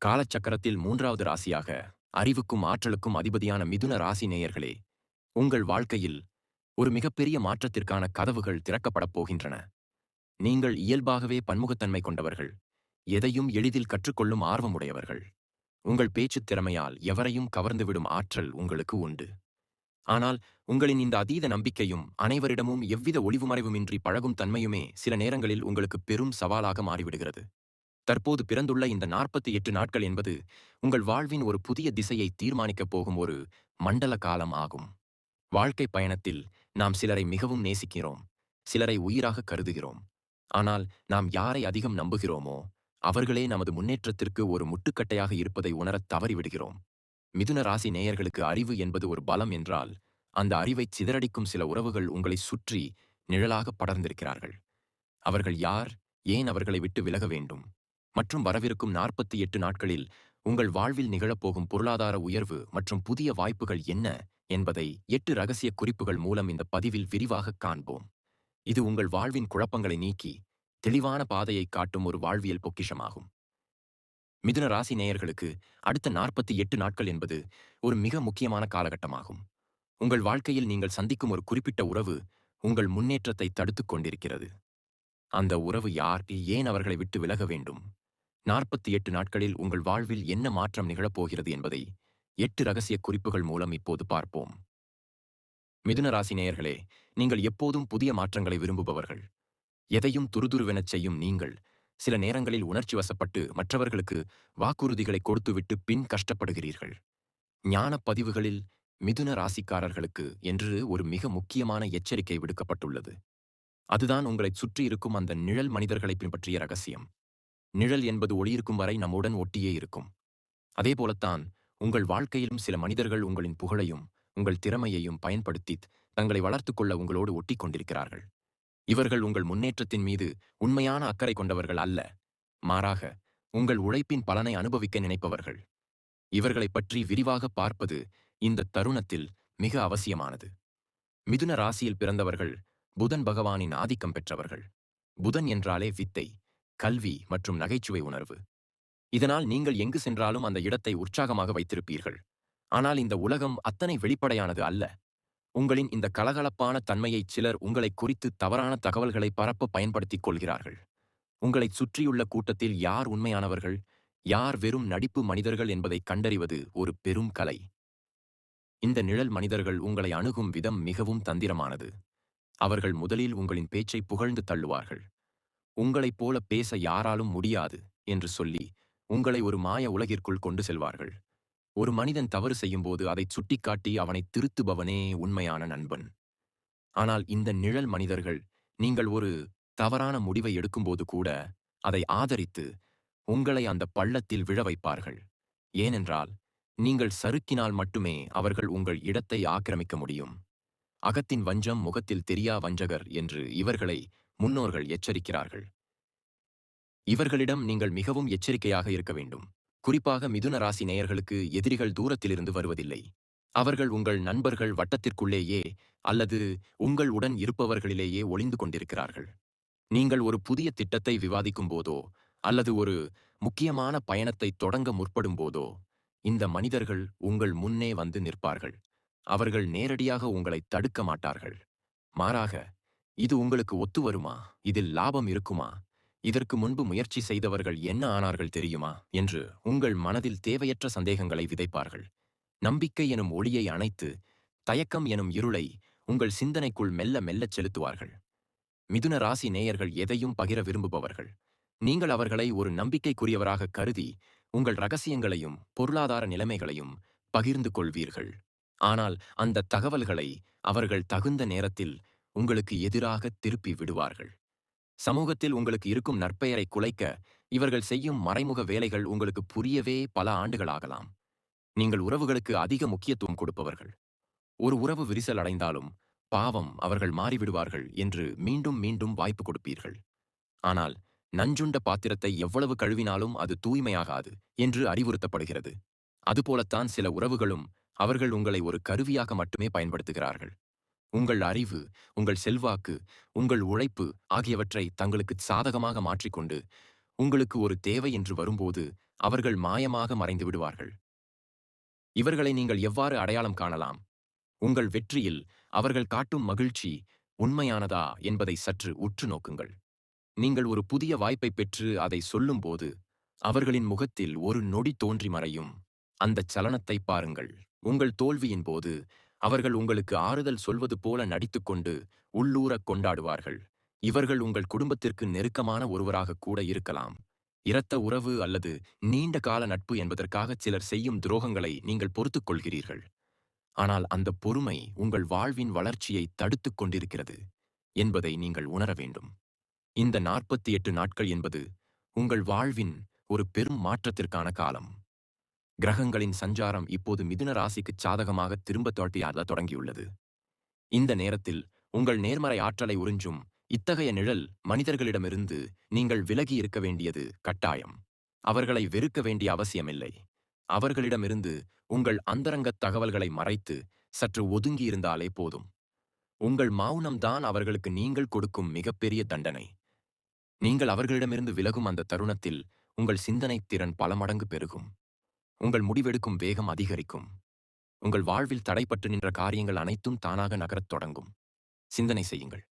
காலச்சக்கரத்தில் மூன்றாவது ராசியாக அறிவுக்கும் ஆற்றலுக்கும் அதிபதியான மிதுன ராசி நேயர்களே, உங்கள் வாழ்க்கையில் ஒரு மிகப்பெரிய மாற்றத்திற்கான கதவுகள் திறக்கப்படப் போகின்றன. நீங்கள் இயல்பாகவே பன்முகத்தன்மை கொண்டவர்கள். எதையும் எளிதில் கற்றுக்கொள்ளும் ஆர்வமுடையவர்கள். உங்கள் பேச்சுத் திறமையால் எவரையும் கவர்ந்துவிடும் ஆற்றல் உங்களுக்கு உண்டு. ஆனால் உங்களின் இந்த அதீத நம்பிக்கையும் அனைவரிடமும் எவ்வித ஒளிவுமறைவுமின்றி பழகும் தன்மையுமே சில நேரங்களில் உங்களுக்கு பெரும் சவாலாக மாறிவிடுகிறது. தற்போது பிறந்துள்ள இந்த 48 நாட்கள் என்பது உங்கள் வாழ்வின் ஒரு புதிய திசையை தீர்மானிக்கப் போகும் ஒரு மண்டல காலம் ஆகும். வாழ்க்கை பயணத்தில் நாம் சிலரை மிகவும் நேசிக்கிறோம், சிலரை உயிராக கருதுகிறோம். ஆனால் நாம் யாரை அதிகம் நம்புகிறோமோ அவர்களே நமது முன்னேற்றத்திற்கு ஒரு முட்டுக்கட்டையாக இருப்பதை உணரத் தவறிவிடுகிறோம். மிதுன ராசி நேயர்களுக்கு அறிவு என்பது ஒரு பலம் என்றால், அந்த அறிவைச் சிதறடிக்கும் சில உறவுகள் உங்களை சுற்றி நிழலாக படர்ந்திருக்கிறார்கள். அவர்கள் யார்? ஏன் அவர்களை விட்டு விலக வேண்டும்? மற்றும் வரவிருக்கும் 48 நாட்களில் உங்கள் வாழ்வில் நிகழப்போகும் பொருளாதார உயர்வு மற்றும் புதிய வாய்ப்புகள் என்ன என்பதை 8 ரகசிய குறிப்புகள் மூலம் இந்த பதிவில் விரிவாகக் காண்போம். இது உங்கள் வாழ்வின் குழப்பங்களை நீக்கி தெளிவான பாதையை காட்டும் ஒரு வாழ்வியல் பொக்கிஷமாகும். மிதுன ராசி நேயர்களுக்கு அடுத்த 48 நாட்கள் என்பது ஒரு மிக முக்கியமான காலகட்டமாகும். உங்கள் வாழ்க்கையில் நீங்கள் சந்திக்கும் ஒரு குறிப்பிட்ட உறவு உங்கள் முன்னேற்றத்தை தடுத்துக் கொண்டிருக்கிறது. அந்த உறவு யார்? ஏன் அவர்களை விட்டு விலக வேண்டும்? 48 நாட்களில் உங்கள் வாழ்வில் என்ன மாற்றம் நிகழப்போகிறது என்பதை 8 ரகசிய குறிப்புகள் மூலம் இப்போது பார்ப்போம். மிதுன ராசி நேயர்களே, நீங்கள் எப்போதும் புதிய மாற்றங்களை விரும்புபவர்கள். எதையும் துருதுருவெனச் செய்யும் நீங்கள் சில நேரங்களில் உணர்ச்சி வசப்பட்டு மற்றவர்களுக்கு வாக்குறுதிகளை கொடுத்துவிட்டு பின் கஷ்டப்படுகிறீர்கள். ஞானப் பதிவுகளில் மிதுன ராசிக்காரர்களுக்கு என்று ஒரு மிக முக்கியமான எச்சரிக்கை விடுக்கப்பட்டுள்ளது. அதுதான் உங்களைச் சுற்றி இருக்கும் அந்த நிழல் மனிதர்களை பின்பற்றிய ரகசியம். நிழல் என்பது ஒளியிருக்கும் வரை நம்முடன் ஒட்டியே இருக்கும். அதேபோலத்தான் உங்கள் வாழ்க்கையிலும் சில மனிதர்கள் உங்களின் புகழையும் உங்கள் திறமையையும் பயன்படுத்தி தங்களை வளர்த்துக் கொள்ள உங்களோடு ஒட்டிக் கொண்டிருக்கிறார்கள். இவர்கள் உங்கள் முன்னேற்றத்தின் மீது உண்மையான அக்கறை கொண்டவர்கள் அல்ல. மாறாக உங்கள் உழைப்பின் பலனை அனுபவிக்க நினைப்பவர்கள். இவர்களைப் பற்றி விரிவாக பார்ப்பது இந்த தருணத்தில் மிக அவசியமானது. மிதுன ராசியில் பிறந்தவர்கள் புதன் பகவானின் ஆதிக்கம் பெற்றவர்கள். புதன் என்றாலே வித்தை, கல்வி மற்றும் நகைச்சுவை உணர்வு. இதனால் நீங்கள் எங்கு சென்றாலும் அந்த இடத்தை உற்சாகமாக வைத்திருப்பீர்கள். ஆனால் இந்த உலகம் அத்தனை வெளிப்படையானது அல்ல. உங்களின் இந்த கலகலப்பான தன்மையைச் சிலர் உங்களைக் குறித்து தவறான தகவல்களை பரப்ப பயன்படுத்திக் கொள்கிறார்கள். உங்களைச் சுற்றியுள்ள கூட்டத்தில் யார் உண்மையானவர்கள், யார் வெறும் நடிப்பு மனிதர்கள் என்பதை கண்டறிவது ஒரு பெரும் கலை. இந்த நிழல் மனிதர்கள் உங்களை அணுகும் விதம் மிகவும் தந்திரமானது. அவர்கள் முதலில் உங்களின் பேச்சை புகழ்ந்து தள்ளுவார்கள். உங்களைப் போல பேச யாராலும் முடியாது என்று சொல்லி உங்களை ஒரு மாய உலகிற்குள் கொண்டு செல்வார்கள். ஒரு மனிதன் தவறு செய்யும்போது அதைச் சுட்டிக்காட்டி அவனைத் திருத்துபவனே உண்மையான நண்பன். ஆனால் இந்த நிழல் மனிதர்கள் நீங்கள் ஒரு தவறான முடிவை எடுக்கும்போது கூட அதை ஆதரித்து உங்களை அந்த பள்ளத்தில் விழ வைப்பார்கள். ஏனென்றால் நீங்கள் சறுக்கினால் மட்டுமே அவர்கள் உங்கள் இடத்தை ஆக்கிரமிக்க முடியும். அகத்தின் வஞ்சம் முகத்தில் தெரியா வஞ்சகர் என்று இவர்களை முன்னோர்கள் எச்சரிக்கிறார்கள். இவர்களிடம் நீங்கள் மிகவும் எச்சரிக்கையாக இருக்க வேண்டும். குறிப்பாக மிதுன ராசி நேயர்களுக்கு எதிரிகள் தூரத்திலிருந்து வருவதில்லை. அவர்கள் உங்கள் நண்பர்கள் வட்டத்திற்குள்ளேயே அல்லது உங்கள் உடன் இருப்பவர்களிலேயே ஒளிந்து கொண்டிருக்கிறார்கள். நீங்கள் ஒரு புதிய திட்டத்தை விவாதிக்கும் போதோ அல்லது ஒரு முக்கியமான பயணத்தை தொடங்க முற்படும் போதோ இந்த மனிதர்கள் உங்கள் முன்னே வந்து நிற்பார்கள். அவர்கள் நேரடியாக உங்களை தடுக்க மாட்டார்கள். மாறாக, இது உங்களுக்கு ஒத்து வருமா? இதில் லாபம் இருக்குமா? இதற்கு முன்பு முயற்சி செய்தவர்கள் என்ன ஆனார்கள் தெரியுமா என்று உங்கள் மனதில் தேவையற்ற சந்தேகங்களை விதைப்பார்கள். நம்பிக்கை எனும் ஒளியை அணைத்து தயக்கம் எனும் இருளை உங்கள் சிந்தனைக்குள் மெல்ல மெல்லச் செலுத்துவார்கள். மிதுன ராசி நேயர்கள் எதையும் பகிர விரும்புபவர்கள். நீங்கள் அவர்களை ஒரு நம்பிக்கைக்குரியவராக கருதி உங்கள் ரகசியங்களையும் பொருளாதார நிலைமைகளையும் பகிர்ந்து கொள்வீர்கள். ஆனால் அந்த தகவல்களை அவர்கள் தகுந்த நேரத்தில் உங்களுக்கு எதிராக திருப்பி விடுவார்கள். சமூகத்தில் உங்களுக்கு இருக்கும் நற்பெயரை குலைக்க இவர்கள் செய்யும் மறைமுக வேலைகள் உங்களுக்கு புரியவே பல ஆண்டுகளாகலாம். நீங்கள் உறவுகளுக்கு அதிக முக்கியத்துவம் கொடுப்பவர்கள். ஒரு உறவு விரிசல் அடைந்தாலும் பாவம் அவர்கள் மாறிவிடுவார்கள் என்று மீண்டும் மீண்டும் வாய்ப்பு கொடுப்பீர்கள். ஆனால் நஞ்சுண்ட பாத்திரத்தை எவ்வளவு கழுவினாலும் அது தூய்மையாகாது என்று அறிவுறுத்தப்படுகிறது. அதுபோலத்தான் சில உறவுகளும் அவர்கள் உங்களை ஒரு கருவியாக மட்டுமே பயன்படுத்துகிறார்கள். உங்கள் அறிவு, உங்கள் செல்வாக்கு, உங்கள் உழைப்பு ஆகியவற்றை தங்களுக்கு சாதகமாக மாற்றிக்கொண்டு உங்களுக்கு ஒரு தேவை என்று வரும்போது அவர்கள் மாயமாக மறைந்து விடுவார்கள். இவர்களை நீங்கள் எவ்வாறு அடையாளம் காணலாம்? உங்கள் வெற்றியில் அவர்கள் காட்டும் மகிழ்ச்சி உண்மையானதா என்பதை சற்று உற்று நோக்குங்கள். நீங்கள் ஒரு புதிய வாய்ப்பை பெற்று அதை சொல்லும்போது அவர்களின் முகத்தில் ஒரு நொடி தோன்றி மறையும் அந்தச் சலனத்தை பாருங்கள். உங்கள் தோல்வியின் போது அவர்கள் உங்களுக்கு ஆறுதல் சொல்வது போல நடித்துக்கொண்டு உள்ளூரக் கொண்டாடுவார்கள். இவர்கள் உங்கள் குடும்பத்திற்கு நெருக்கமான ஒருவராக கூட இருக்கலாம். இரத்த உறவு அல்லது நீண்ட கால நட்பு என்பதற்காக சிலர் செய்யும் துரோகங்களை நீங்கள் பொறுத்துக் கொள்கிறீர்கள். ஆனால் அந்த பொறுமை உங்கள் வாழ்வின் வளர்ச்சியை தடுத்துக் கொண்டிருக்கிறது என்பதை நீங்கள் உணர வேண்டும். இந்த 48 நாட்கள் என்பது உங்கள் வாழ்வின் ஒரு பெரும் மாற்றத்திற்கான காலம். கிரகங்களின் சஞ்சாரம் இப்போது மிதுன ராசிக்குச் சாதகமாக திரும்ப தோட்டியாட தொடங்கியுள்ளது. இந்த நேரத்தில் உங்கள் நேர்மறை ஆற்றலை உறிஞ்சும் இத்தகைய நிழல் மனிதர்களிடமிருந்து நீங்கள் விலகி இருக்க வேண்டியது கட்டாயம். அவர்களை வெறுக்க வேண்டிய அவசியமில்லை. அவர்களிடமிருந்து உங்கள் அந்தரங்கத் தகவல்களை மறைத்து சற்று ஒதுங்கி இருந்தாலே போதும். உங்கள் மௌனம்தான் அவர்களுக்கு நீங்கள் கொடுக்கும் மிகப்பெரிய தண்டனை. நீங்கள் அவர்களிடமிருந்து விலகும் அந்த தருணத்தில் உங்கள் சிந்தனைத் திறன் பல மடங்கு பெருகும். உங்கள் முடிவெடுக்கும் வேகம் அதிகரிக்கும். உங்கள் வாழ்வில் தடைப்பட்டு நின்ற காரியங்கள் அனைத்தும் தானாக நகரத் தொடங்கும். சிந்தனை செய்யுங்கள்.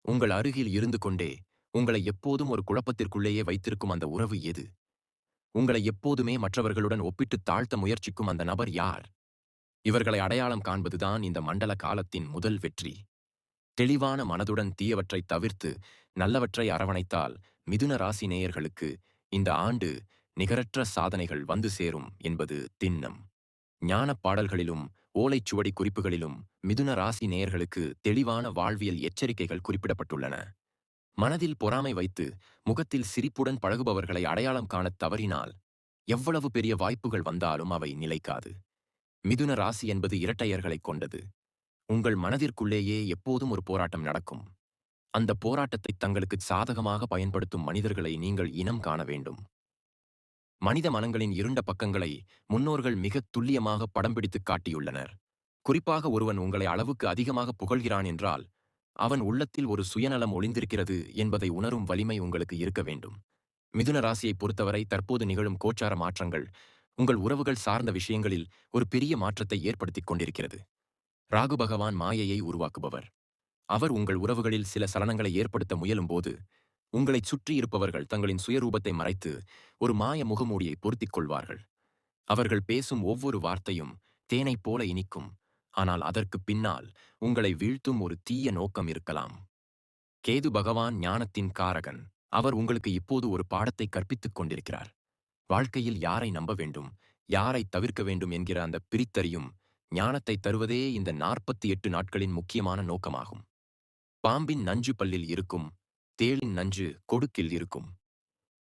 உங்கள் அருகில் இருந்து கொண்டே உங்களை எப்போதும் ஒரு குழப்பத்திற்குள்ளேயே வைத்திருக்கும் அந்த உறவு எது? உங்களை எப்போதுமே மற்றவர்களுடன் ஒப்பிட்டுத் தாழ்த்த முயற்சிக்கும் அந்த நபர் யார்? இவர்களை அடையாளம் காண்பதுதான் இந்த மண்டல காலத்தின் முதல் வெற்றி. தெளிவான மனதுடன் தீயவற்றைத் தவிர்த்து நல்லவற்றை அரவணைத்தால் மிதுன ராசி நேயர்களுக்கு இந்த ஆண்டு நிகரற்ற சாதனைகள் வந்து சேரும் என்பது திண்ணம். ஞானப் பாடல்களிலும் ஓலைச்சுவடி குறிப்புகளிலும் மிதுன ராசி நேயர்களுக்கு தெளிவான வாழ்வியல் எச்சரிக்கைகள் குறிப்பிடப்பட்டுள்ளன. மனதில் பொறாமை வைத்து முகத்தில் சிரிப்புடன் பழகுபவர்களை அடையாளம் காணத் தவறினால் எவ்வளவு பெரிய வாய்ப்புகள் வந்தாலும் அவை நிலைக்காது. மிதுன ராசி என்பது இரட்டையர்களைக் கொண்டது. உங்கள் மனதிற்குள்ளேயே எப்போதும் ஒரு போராட்டம் நடக்கும். அந்த போராட்டத்தை தங்களுக்கு சாதகமாக பயன்படுத்தும் மனிதர்களை நீங்கள் இனம் காண வேண்டும். மனித மனங்களின் இருண்ட பக்கங்களை முன்னோர்கள் மிகத் துல்லியமாக படம் பிடித்துக் காட்டியுள்ளனர். குறிப்பாக ஒருவன் உங்களை அளவுக்கு அதிகமாக புகழ்கிறான் என்றால் அவன் உள்ளத்தில் ஒரு சுயநலம் ஒளிந்திருக்கிறது என்பதை உணரும் வலிமை உங்களுக்கு இருக்க வேண்டும். மிதுன ராசியை பொறுத்தவரை தற்போது நிகழும் கோச்சார மாற்றங்கள் உங்கள் உறவுகள் சார்ந்த விஷயங்களில் ஒரு பெரிய மாற்றத்தை ஏற்படுத்திக் கொண்டிருக்கிறது. ராகு பகவான் மாயையை உருவாக்குபவர். அவர் உங்கள் உறவுகளில் சில சலனங்களை ஏற்படுத்த முயலும்போது உங்களைச் சுற்றி இருப்பவர்கள் தங்களின் சுயரூபத்தை மறைத்து ஒரு மாய முகமூடியை பொருத்திக் கொள்வார்கள். அவர்கள் பேசும் ஒவ்வொரு வார்த்தையும் தேனைப் போல இனிக்கும். ஆனால் அதற்குப் பின்னால் உங்களை வீழ்த்தும் ஒரு தீய நோக்கம் இருக்கலாம். கேது பகவான் ஞானத்தின் காரகன். அவர் உங்களுக்கு இப்போது ஒரு பாடத்தை கற்பித்துக் கொண்டிருக்கிறார். வாழ்க்கையில் யாரை நம்ப வேண்டும், யாரை தவிர்க்க வேண்டும் என்கிற அந்த பிரித்தறியும் ஞானத்தை தருவதே இந்த 48 நாட்களின் முக்கியமான நோக்கமாகும். பாம்பின் நஞ்சு பல்லில் இருக்கும், தேளின் நஞ்சு கொடுக்கில் இருக்கும்.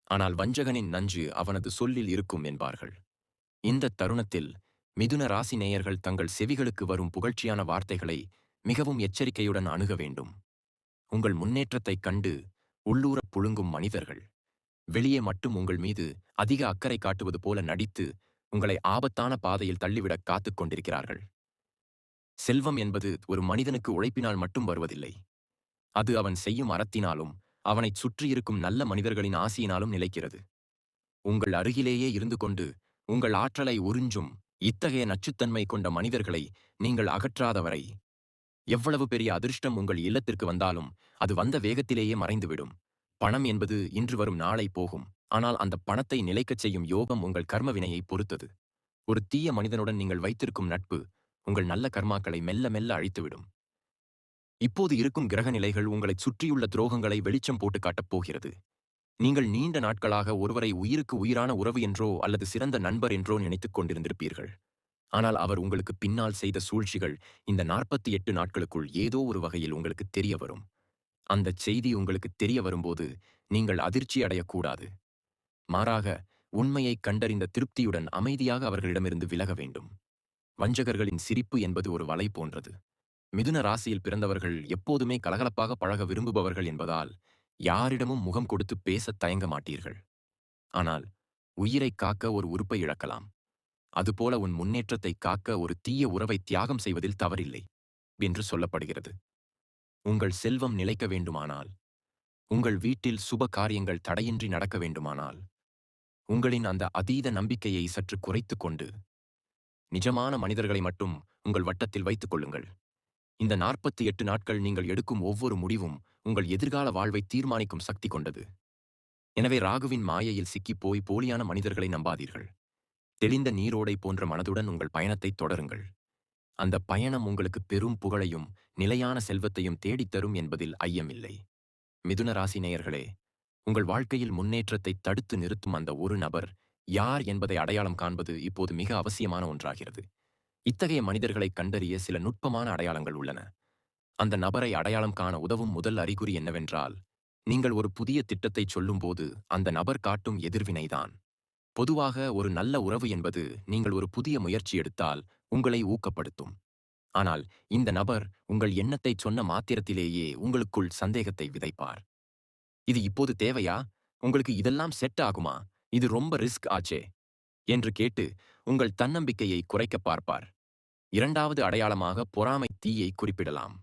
ஆனால் வஞ்சகனின் நஞ்சு அவனது சொல்லில் இருக்கும் என்பார்கள். இந்த தருணத்தில் மிதுன ராசி நேயர்கள் தங்கள் செவிகளுக்கு வரும் புகழ்ச்சியான வார்த்தைகளை மிகவும் எச்சரிக்கையுடன் அணுக வேண்டும். உங்கள் முன்னேற்றத்தைக் கண்டு உள்ளூரப் புழுங்கும் மனிதர்கள் வெளியே மட்டும் உங்கள் மீது அதிக அக்கறை காட்டுவது போல நடித்து உங்களை ஆபத்தான பாதையில் தள்ளிவிடக் காத்துக் கொண்டிருக்கிறார்கள். செல்வம் என்பது ஒரு மனிதனுக்கு உழைப்பினால் மட்டும் வருவதில்லை. அது அவன் செய்யும் அறத்தினாலும் அவனைச் சுற்றியிருக்கும் நல்ல மனிதர்களின் ஆசியினாலும் நிலைக்கிறது. உங்கள் அருகிலேயே இருந்து கொண்டு உங்கள் ஆற்றலை உறிஞ்சும் இத்தகைய நச்சுத்தன்மை கொண்ட மனிதர்களை நீங்கள் அகற்றாதவரை எவ்வளவு பெரிய அதிர்ஷ்டம் உங்கள் இல்லத்திற்கு வந்தாலும் அது வந்த வேகத்திலேயே மறைந்துவிடும். பணம் என்பது இன்று வரும் நாளை போகும். ஆனால் அந்த பணத்தை நிலைக்கச் செய்யும் யோகம் உங்கள் கர்ம வினையை பொறுத்தது. ஒரு தீய மனிதனுடன் நீங்கள் வைத்திருக்கும் நட்பு உங்கள் நல்ல கர்மாக்களை மெல்ல மெல்ல அழித்துவிடும். இப்போது இருக்கும் கிரக நிலைகள் உங்களைச் சுற்றியுள்ள துரோகங்களை வெளிச்சம் போட்டு காட்டப் போகிறது. நீங்கள் நீண்ட நாட்களாக ஒருவரை உயிருக்கு உயிரான உறவு என்றோ அல்லது சிறந்த நண்பர் என்றோ நினைத்துக் கொண்டிருந்திருப்பீர்கள். ஆனால் அவர் உங்களுக்கு பின்னால் செய்த சூழ்ச்சிகள் இந்த 48 நாட்களுக்குள் ஏதோ ஒரு வகையில் உங்களுக்கு தெரிய வரும். அந்தச் செய்தி உங்களுக்கு தெரிய வரும்போது நீங்கள் அதிர்ச்சி அடையக்கூடாது. மாறாக உண்மையைக் கண்டறிந்த திருப்தியுடன் அமைதியாக அவர்களிடமிருந்து விலக வேண்டும். வஞ்சகர்களின் சிரிப்பு என்பது ஒரு வலை போன்றது. மிதுன ராசியில் பிறந்தவர்கள் எப்போதுமே கலகலப்பாக பழக விரும்புபவர்கள் என்பதால் யாரிடமும் முகம் கொடுத்து பேசத் தயங்க மாட்டீர்கள். ஆனால் உயிரைக் காக்க ஒரு உறுப்பை இழக்கலாம். அதுபோல உன் முன்னேற்றத்தைக் காக்க ஒரு தீய உறவை தியாகம் செய்வதில் தவறில்லை என்று சொல்லப்படுகிறது. உங்கள் செல்வம் நிலைக்க வேண்டுமானால், உங்கள் வீட்டில் சுப காரியங்கள் தடையின்றி நடக்க வேண்டுமானால், உங்களின் அந்த அதீத நம்பிக்கையை சற்று குறைத்துக் கொண்டு நிஜமான மனிதர்களை மட்டும் உங்கள் வட்டத்தில் வைத்துக் கொள்ளுங்கள். இந்த 48 நாட்கள் நீங்கள் எடுக்கும் ஒவ்வொரு முடிவும் உங்கள் எதிர்கால வாழ்வை தீர்மானிக்கும் சக்தி கொண்டது. எனவே ராகுவின் மாயையில் சிக்கிப்போய் போலியான மனிதர்களை நம்பாதீர்கள். தெளிந்த நீரோடை போன்ற மனதுடன் உங்கள் பயணத்தை தொடருங்கள். அந்த பயணம் உங்களுக்கு பெரும் புகழையும் நிலையான செல்வத்தையும் தேடித்தரும் என்பதில் ஐயமில்லை. மிதுன ராசி நேயர்களே, உங்கள் வாழ்க்கையில் முன்னேற்றத்தை தடுத்து நிறுத்தும் அந்த ஒரு நபர் யார் என்பதை அடையாளம் காண்பது இப்போது மிக அவசியமான ஒன்றாகிறது. இத்தகைய மனிதர்களை கண்டறிய சில நுட்பமான அடையாளங்கள் உள்ளன. அந்த நபரை அடையாளம் காண உதவும் முதல் அறிகுறி என்னவென்றால், நீங்கள் ஒரு புதிய திட்டத்தைச் சொல்லும்போது அந்த நபர் காட்டும் எதிர்வினைதான். பொதுவாக ஒரு நல்ல உறவு என்பது நீங்கள் ஒரு புதிய முயற்சி எடுத்தால் உங்களை ஊக்கப்படுத்தும். ஆனால் இந்த நபர் உங்கள் எண்ணத்தைச் சொன்ன மாத்திரத்திலேயே உங்களுக்குள் சந்தேகத்தை விதைப்பார். இது இப்போது தேவையா? உங்களுக்கு இதெல்லாம் செட் ஆகுமா? இது ரொம்ப ரிஸ்க் ஆச்சே என்று கேட்டு உங்கள் தன்னம்பிக்கையை குறைக்கப் பார்ப்பார். இரண்டாவது அடையாளமாக பொறாமை தீயை குறிப்பிடலாம்.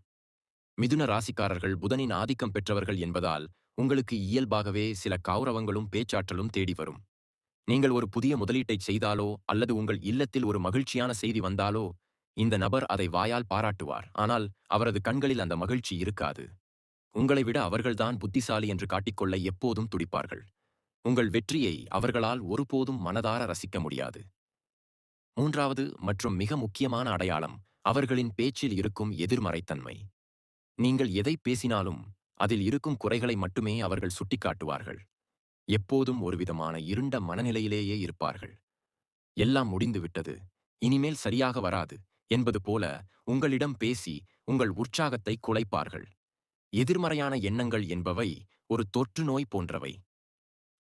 மிதுன ராசிக்காரர்கள் புதனின் ஆதிக்கம் பெற்றவர்கள் என்பதால் உங்களுக்கு இயல்பாகவே சில கௌரவங்களும் பேச்சாற்றலும் தேடி வரும். நீங்கள் ஒரு புதிய முதலீட்டைச் செய்தாலோ அல்லது உங்கள் இல்லத்தில் ஒரு மகிழ்ச்சியான செய்தி வந்தாலோ இந்த நபர் அதை வாயால் பாராட்டுவார். ஆனால் அவரது கண்களில் அந்த மகிழ்ச்சி இருக்காது. உங்களை விட அவர்கள்தான் புத்திசாலி என்று காட்டிக்கொள்ள எப்போதும் துடிப்பார்கள். உங்கள் வெற்றியை அவர்களால் ஒருபோதும் மனதார ரசிக்க முடியாது. மூன்றாவது மற்றும் மிக முக்கியமான அடையாளம் அவர்களின் பேச்சில் இருக்கும் எதிர்மறைத்தன்மை. நீங்கள் எதை பேசினாலும் அதில் இருக்கும் குறைகளை மட்டுமே அவர்கள் சுட்டிக்காட்டுவார்கள். எப்போதும் ஒருவிதமான இருண்ட மனநிலையிலேயே இருப்பார்கள். எல்லாம் முடிந்துவிட்டது, இனிமேல் சரியாக வராது என்பது போல உங்களிடம் பேசி உங்கள் உற்சாகத்தை குலைப்பார்கள். எதிர்மறையான எண்ணங்கள் என்பவை ஒரு தொற்று நோய் போன்றவை.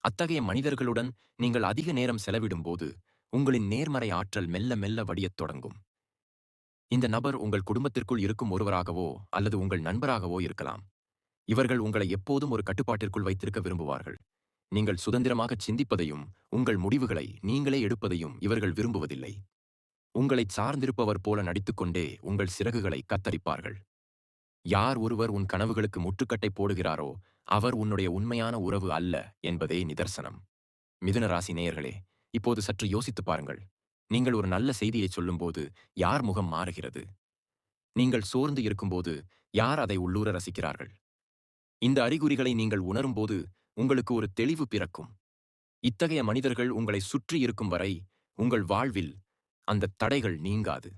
அத்தகைய மனிதர்களுடன் நீங்கள் அதிக நேரம் செலவிடும்போது உங்களின் நேர்மறை ஆற்றல் மெல்ல மெல்ல வடியத் தொடங்கும். இந்த நபர் உங்கள் குடும்பத்திற்குள் இருக்கும் ஒருவராகவோ அல்லது உங்கள் நண்பராகவோ இருக்கலாம். இவர்கள் உங்களை எப்போதும் ஒரு கட்டுப்பாட்டிற்குள் வைத்திருக்க விரும்புவார்கள். நீங்கள் சுதந்திரமாகச் சிந்திப்பதையும் உங்கள் முடிவுகளை நீங்களே எடுப்பதையும் இவர்கள் விரும்புவதில்லை. உங்களைச் சார்ந்திருப்பவர் போல நடித்துக்கொண்டே உங்கள் சிறகுகளை கத்தரிப்பார்கள். யார் ஒருவர் உன் கனவுகளுக்கு முற்றுக்கட்டை போடுகிறாரோ அவர் உன்னுடைய உண்மையான உறவு அல்ல என்பதே நிதர்சனம். மிதுன ராசி நேயர்களே, இப்போது சற்று யோசித்துப் பாருங்கள். நீங்கள் ஒரு நல்ல செய்தியை சொல்லும்போது யார் முகம் மாறுகிறது? நீங்கள் சோர்ந்து இருக்கும்போது யார் அதை உள்ளூர ரசிக்கிறார்கள்? இந்த அறிகுறிகளை நீங்கள் உணரும்போது உங்களுக்கு ஒரு தெளிவு பிறக்கும். இத்தகைய மனிதர்கள் உங்களை சுற்றி இருக்கும் வரை உங்கள் வாழ்வில் அந்த தடைகள் நீங்காது.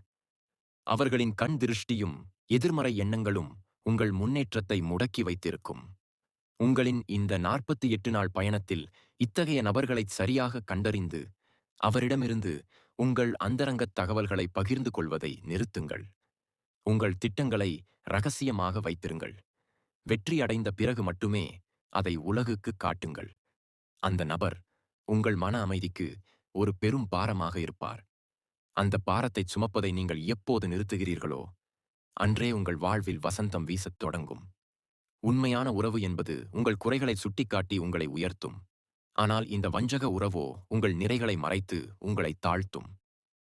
அவர்களின் கண் திருஷ்டியும் எதிர்மறை எண்ணங்களும் உங்கள் முன்னேற்றத்தை முடக்கி வைத்திருக்கும். உங்களின் இந்த 48 நாள் பயணத்தில் இத்தகைய நபர்களைச் சரியாக கண்டறிந்து அவரிடமிருந்து உங்கள் அந்தரங்கத் தகவல்களை பகிர்ந்து கொள்வதை நிறுத்துங்கள். உங்கள் திட்டங்களை ரகசியமாக வைத்திருங்கள். வெற்றி அடைந்த பிறகு மட்டுமே அதை உலகுக்கு காட்டுங்கள். அந்த நபர் உங்கள் மன அமைதிக்கு ஒரு பெரும் பாரமாக இருப்பார். அந்த பாரத்தைச் சுமப்பதை நீங்கள் எப்போது நிறுத்துகிறீர்களோ அன்றே உங்கள் வாழ்வில் வசந்தம் வீசத் தொடங்கும். உண்மையான உறவு என்பது உங்கள் குறைகளை சுட்டிக்காட்டி உங்களை உயர்த்தும். ஆனால் இந்த வஞ்சக உறவோ உங்கள் நிறைகளை மறைத்து உங்களை தாழ்த்தும்.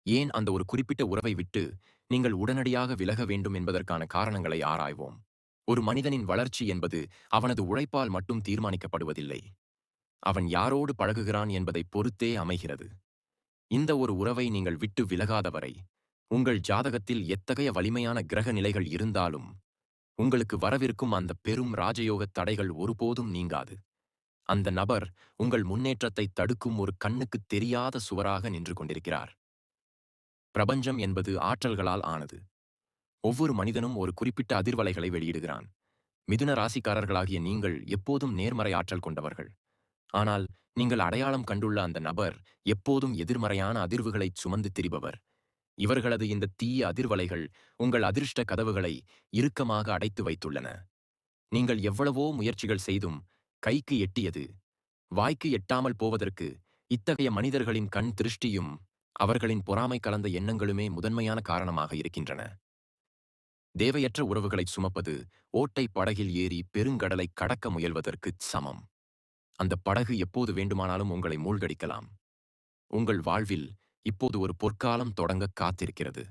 ஏன் அந்த ஒரு குறிப்பிட்ட உறவை விட்டு நீங்கள் உடனடியாக விலக வேண்டும் என்பதற்கான காரணங்களை ஆராய்வோம். ஒரு மனிதனின் வளர்ச்சி என்பது அவனது உழைப்பால் மட்டும் தீர்மானிக்கப்படுவதில்லை. அவன் யாரோடு பழகுகிறான் என்பதை பொறுத்தே அமைகிறது. இந்த ஒரு உறவை நீங்கள் விட்டு விலகாதவரை உங்கள் ஜாதகத்தில் எத்தகைய வலிமையான கிரக நிலைகள் இருந்தாலும் உங்களுக்கு வரவிருக்கும் அந்த பெரும் ராஜயோக தடைகள் ஒருபோதும் நீங்காது. அந்த நபர் உங்கள் முன்னேற்றத்தை தடுக்கும் ஒரு கண்ணுக்குத் தெரியாத சுவராக நின்று கொண்டிருக்கிறார். பிரபஞ்சம் என்பது ஆற்றல்களால் ஆனது. ஒவ்வொரு மனிதனும் ஒரு குறிப்பிட்ட அதிர்வலைகளை வெளியிடுகிறான். மிதுன ராசிக்காரர்களாகிய நீங்கள் எப்போதும் நேர்மறை ஆற்றல் கொண்டவர்கள். ஆனால் நீங்கள் அடையாளம் கண்டுள்ள அந்த நபர் எப்போதும் எதிர்மறையான அதிர்வுகளைச் சுமந்து திரிபவர். இவர்களது இந்த தீய அதிர்வலைகள் உங்கள் அதிர்ஷ்ட கதவுகளை இறுக்கமாக அடைத்து வைத்துள்ளன. நீங்கள் எவ்வளவோ முயற்சிகள் செய்தும் கைக்கு எட்டியது வாய்க்கு எட்டாமல் போவதற்கு இத்தகைய மனிதர்களின் கண் திருஷ்டியும் அவர்களின் பொறாமை கலந்த எண்ணங்களுமே முதன்மையான காரணமாக இருக்கின்றன. தேவையற்ற உறவுகளைச் சுமப்பது ஓட்டை படகில் ஏறி பெருங்கடலை கடக்க முயல்வதற்குச் சமம். அந்த படகு எப்போது வேண்டுமானாலும் உங்களை மூழ்கடிக்கலாம். உங்கள் வாழ்வில் இப்போது ஒரு பொற்காலம் தொடங்க காத்திருக்கிறது.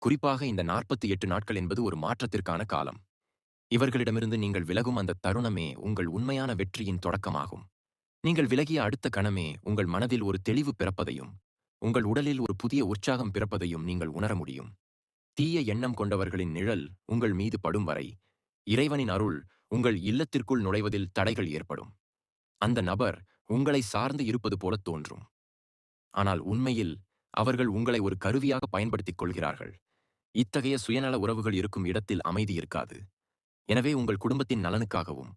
குறிப்பாக இந்த 48 நாட்கள் என்பது ஒரு மாற்றத்திற்கான காலம். இவர்களிடமிருந்து நீங்கள் விலகும் அந்த தருணமே உங்கள் உண்மையான வெற்றியின் தொடக்கமாகும். நீங்கள் விலகிய அடுத்த கணமே உங்கள் மனதில் ஒரு தெளிவு பிறப்பதையும், உங்கள் உடலில் ஒரு புதிய உற்சாகம் பிறப்பதையும் நீங்கள் உணர முடியும். தீய எண்ணம் கொண்டவர்களின் நிழல் உங்கள் மீது படும் வரை, இறைவனின் அருள் உங்கள் இல்லத்திற்குள் நுழைவதில் தடைகள் ஏற்படும். அந்த நபர் உங்களை சார்ந்து இருப்பது போல தோன்றும். ஆனால் உண்மையில் அவர்கள் உங்களை ஒரு கருவியாக பயன்படுத்திக் கொள்கிறார்கள். இத்தகைய சுயநல உறவுகள் இருக்கும் இடத்தில் அமைதி இருக்காது. எனவே உங்கள் குடும்பத்தின் நலனுக்காகவும்,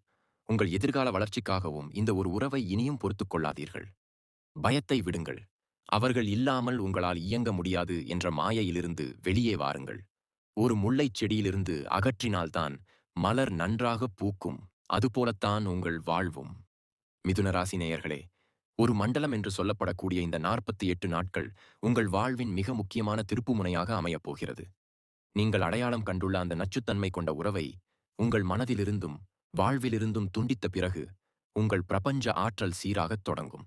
உங்கள் எதிர்கால வளர்ச்சிக்காகவும் இந்த ஒரு உறவை இனியும் பொறுத்துக் கொள்ளாதீர்கள். பயத்தை விடுங்கள். அவர்கள் இல்லாமல் உங்களால் இயங்க முடியாது என்ற மாயையிலிருந்து வெளியே வாருங்கள். ஒரு முல்லைச் செடியிலிருந்து அகற்றினால்தான் மலர் நன்றாக பூக்கும். அதுபோலத்தான் உங்கள் வாழ்வும். மிதுன ராசி நேயர்களே, ஒரு மண்டலம் என்று சொல்லப்படக்கூடிய இந்த 48 நாட்கள் உங்கள் வாழ்வின் மிக முக்கியமான திருப்புமுனையாக அமையப் போகிறது. நீங்கள் அடையாளம் கண்டுள்ள அந்த நச்சுத்தன்மை கொண்ட உறவை உங்கள் மனதிலிருந்தும் வாழ்விலிருந்தும் துண்டித்த பிறகு உங்கள் பிரபஞ்ச ஆற்றல் சீராகத் தொடங்கும்.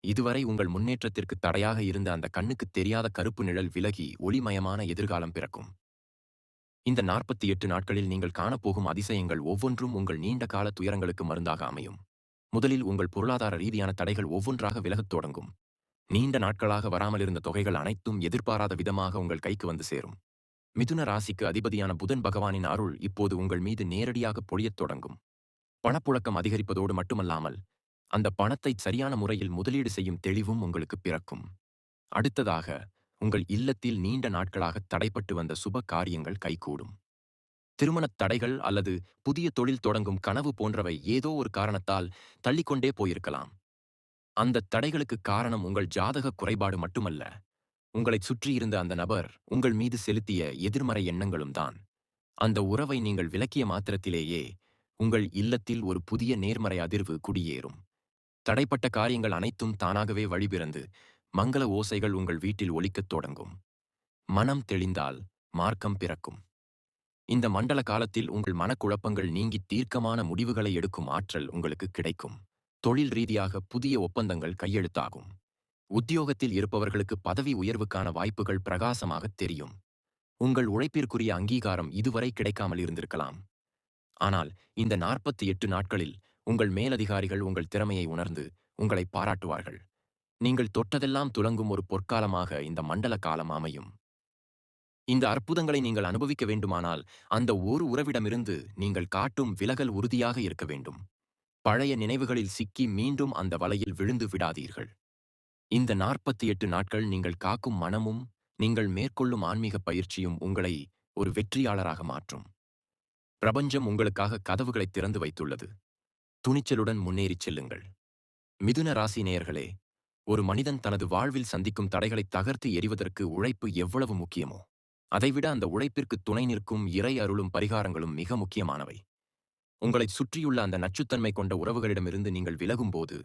இதுவரை உங்கள் முன்னேற்றத்திற்கு தடையாக இருந்த அந்த கண்ணுக்குத் தெரியாத கருப்பு நிழல் விலகி ஒளிமயமான எதிர்காலம் பிறக்கும். இந்த 48 நாட்களில் நீங்கள் காணப்போகும் அதிசயங்கள் ஒவ்வொன்றும் உங்கள் நீண்ட கால துயரங்களுக்கு மருந்தாக அமையும். முதலில் உங்கள் பொருளாதார ரீதியான தடைகள் ஒவ்வொன்றாக விலகத் தொடங்கும். நீண்ட நாட்களாக வராமலிருந்த தொகைகள் அனைத்தும் எதிர்பாராத விதமாக உங்கள் கைக்கு வந்து சேரும். மிதுன ராசிக்கு அதிபதியான புதன் பகவானின் அருள் இப்போது உங்கள் மீது நேரடியாக பொழியத் தொடங்கும். பணப்புழக்கம் அதிகரிப்பதோடு மட்டுமல்லாமல், அந்த பணத்தை சரியான முறையில் முதலீடு செய்யும் தெளிவும் உங்களுக்கு பிறக்கும். அடுத்ததாக, உங்கள் இல்லத்தில் நீண்ட நாட்களாக தடைப்பட்டு வந்த சுப காரியங்கள் கைகூடும். திருமணத் தடைகள் அல்லது புதிய தொழில் தொடங்கும் கனவு போன்றவை ஏதோ ஒரு காரணத்தால் தள்ளிக்கொண்டே போயிருக்கலாம். அந்த தடைகளுக்கு காரணம் உங்கள் ஜாதக குறைபாடு மட்டுமல்ல, உங்களைச் சுற்றியிருந்த அந்த நபர் உங்கள் மீது செலுத்திய எதிர்மறை எண்ணங்களும் தான். அந்த உறவை நீங்கள் விலக்கிய மாத்திரத்திலேயே உங்கள் இல்லத்தில் ஒரு புதிய நேர்மறை அதிர்வு குடியேறும். தடைப்பட்ட காரியங்கள் அனைத்தும் தானாகவே வழிபிறந்து மங்கள ஓசைகள் உங்கள் வீட்டில் ஒலிக்கத் தொடங்கும். மனம் தெளிந்தால் மார்க்கம் பிறக்கும். இந்த மண்டல காலத்தில் உங்கள் மனக்குழப்பங்கள் நீங்கி தீர்க்கமான முடிவுகளை எடுக்கும் ஆற்றல் உங்களுக்கு கிடைக்கும். தொழில் ரீதியாக புதிய ஒப்பந்தங்கள் கையெழுத்தாகும். உத்தியோகத்தில் இருப்பவர்களுக்கு பதவி உயர்வுக்கான வாய்ப்புகள் பிரகாசமாகத் தெரியும். உங்கள் உழைப்பிற்குரிய அங்கீகாரம் இதுவரை கிடைக்காமல் இருந்திருக்கலாம். ஆனால் இந்த 48 நாட்களில் உங்கள் மேலதிகாரிகள் உங்கள் திறமையை உணர்ந்து உங்களை பாராட்டுவார்கள். நீங்கள் தொட்டதெல்லாம் துலங்கும் ஒரு பொற்காலமாக இந்த மண்டல காலம் அமையும். இந்த அற்புதங்களை நீங்கள் அனுபவிக்க வேண்டுமானால் அந்த ஒரு உறவிடமிருந்து நீங்கள் காட்டும் விலகல் உறுதியாக இருக்க வேண்டும். பழைய நினைவுகளில் சிக்கி மீண்டும் அந்த வலையில் விழுந்து விடாதீர்கள். இந்த 48 நாட்கள் நீங்கள் காக்கும் மனமும் நீங்கள் மேற்கொள்ளும் ஆன்மீக பயிற்சியும் உங்களை ஒரு வெற்றியாளராக மாற்றும். பிரபஞ்சம் உங்களுக்காக கதவுகளை திறந்து வைத்துள்ளது. துணிச்சலுடன் முன்னேறிச் செல்லுங்கள். மிதுன ராசி நேயர்களே, ஒரு மனிதன் தனது வாழ்வில் சந்திக்கும் தடைகளை தகர்த்து எறிவதற்கு உழைப்பு எவ்வளவு முக்கியமோ, அதைவிட அந்த உழைப்பிற்கு துணை நிற்கும் இறை அருளும் பரிகாரங்களும் மிக முக்கியமானவை. உங்களைச் சுற்றியுள்ள அந்த நச்சுத்தன்மை கொண்ட உறவுகளிடமிருந்து நீங்கள் விலகும்போது,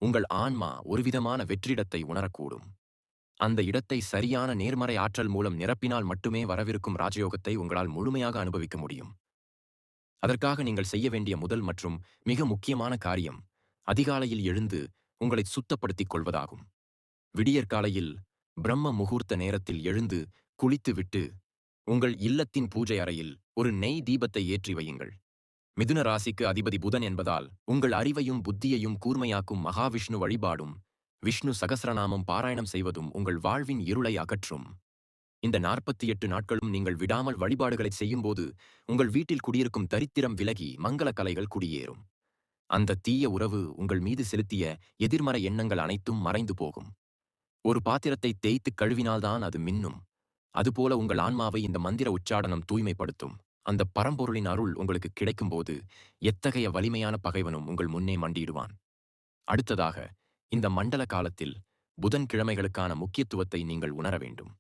உங்கள் ஆன்மா ஒருவிதமான வெற்றிடத்தை உணரக்கூடும். அந்த இடத்தை சரியான நேர்மறை ஆற்றல் மூலம் நிரப்பினால் மட்டுமே வரவிருக்கும் ராஜயோகத்தை உங்களால் முழுமையாக அனுபவிக்க முடியும். அதற்காக நீங்கள் செய்ய வேண்டிய முதல் மற்றும் மிக முக்கியமான காரியம், அதிகாலையில் எழுந்து உங்களை சுத்தப்படுத்திக் கொள்வதாகும். விடியற்காலையில் பிரம்ம முகூர்த்த நேரத்தில் எழுந்து குளித்துவிட்டு உங்கள் இல்லத்தின் பூஜை அறையில் ஒரு நெய் தீபத்தை ஏற்றி வையுங்கள். மிதுன ராசிக்கு அதிபதி புதன் என்பதால் உங்கள் அறிவையும் புத்தியையும் கூர்மையாக்கும் மகாவிஷ்ணு வழிபாடும் விஷ்ணு சகஸ்ரநாமம் பாராயணம் செய்வதும் உங்கள் வாழ்வின் இருளை அகற்றும். இந்த 48 நாட்களும் நீங்கள் விடாமல் வழிபாடுகளை செய்யும்போது உங்கள் வீட்டில் குடியிருக்கும் தரித்திரம் விலகி மங்கள கலைகள் குடியேறும். அந்த தீய உறவு உங்கள் மீது செலுத்திய எதிர்மறை எண்ணங்கள் அனைத்தும் மறைந்து போகும். ஒரு பாத்திரத்தை தேய்த்து கழுவினால்தான் அது மின்னும். அதுபோல உங்கள் ஆன்மாவை இந்த மந்திர உச்சாடனம் தூய்மைப்படுத்தும். அந்த பரம்பொருளின் அருள் உங்களுக்கு கிடைக்கும்போது எத்தகைய வலிமையான பகைவனும் உங்கள் முன்னே மண்டியிடுவான். அடுத்ததாக, இந்த மண்டல காலத்தில் புதன்கிழமைகளுக்கான முக்கியத்துவத்தை நீங்கள் உணர வேண்டும்.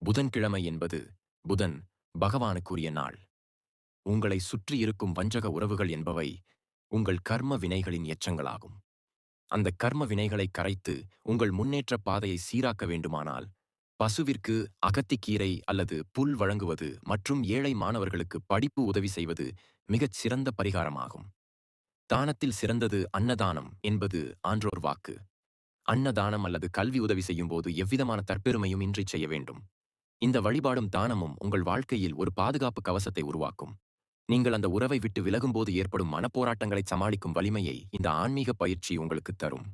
புதன்கிழமை என்பது புதன் பகவானுக்குரிய நாள். உங்களை சுற்றி இருக்கும் வஞ்சக உறவுகள் என்பவை உங்கள் கர்ம வினைகளின் எச்சங்களாகும். அந்த கர்ம வினைகளை கரைத்து உங்கள் முன்னேற்ற பாதையை சீராக்க வேண்டுமானால், பசுவிற்கு அகத்திக்கீரை அல்லது புல் வழங்குவது மற்றும் ஏழை மாணவர்களுக்கு படிப்பு உதவி செய்வது மிகச் சிறந்த பரிகாரமாகும். தானத்தில் சிறந்தது அன்னதானம் என்பது ஆன்றோர் வாக்கு. அன்னதானம் அல்லது கல்வி உதவி செய்யும்போது எவ்விதமான தற்பெருமையும் இன்றி செய்ய வேண்டும். இந்த வழிபாடும் தானமும் உங்கள் வாழ்க்கையில் ஒரு பாதுகாப்பு கவசத்தை உருவாக்கும். நீங்கள் அந்த உறவை விட்டு விலகும்போது ஏற்படும் மனப்போராட்டங்களை சமாளிக்கும் வலிமையை இந்த ஆன்மீக பயிற்சி உங்களுக்கு தரும்.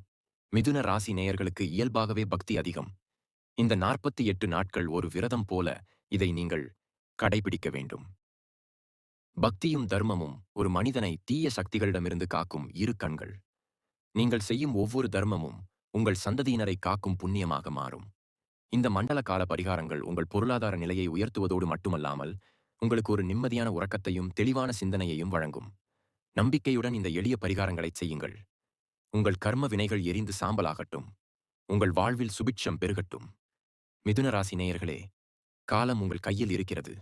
மிதுன ராசி நேயர்களுக்கு இயல்பாகவே பக்தி அதிகம். இந்த 48 நாட்கள் ஒரு விரதம் போல இதை நீங்கள் கடைபிடிக்க வேண்டும். பக்தியும் தர்மமும் ஒரு மனிதனை தீய சக்திகளிடமிருந்து காக்கும் இரு கண்கள். நீங்கள் செய்யும் ஒவ்வொரு தர்மமும் உங்கள் சந்ததியினரை காக்கும் புண்ணியமாக மாறும். இந்த மண்டல கால பரிகாரங்கள் உங்கள் பொருளாதார நிலையை உயர்த்துவதோடு மட்டுமல்லாமல், உங்களுக்கு ஒரு நிம்மதியான உறக்கத்தையும் தெளிவான சிந்தனையையும் வழங்கும். நம்பிக்கையுடன் இந்த எளிய பரிகாரங்களைச் செய்யுங்கள். உங்கள் கர்ம வினைகள் எரிந்து சாம்பலாகட்டும். உங்கள் வாழ்வில் சுபிட்சம் பெருகட்டும். மிதுன ராசி நேயர்களே, காலம் உங்கள் கையில் இருக்கிறது.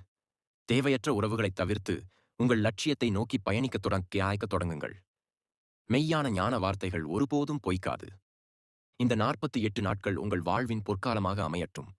தேவையற்ற உறவுகளைத் தவிர்த்து உங்கள் லட்சியத்தை நோக்கி பயணிக்கத் தொடங்குங்கள். மெய்யான ஞான வார்த்தைகள் ஒருபோதும் பொய்க்காது. இந்த 48 நாட்கள் உங்கள் வாழ்வின் பொற்காலமாக அமையட்டும்.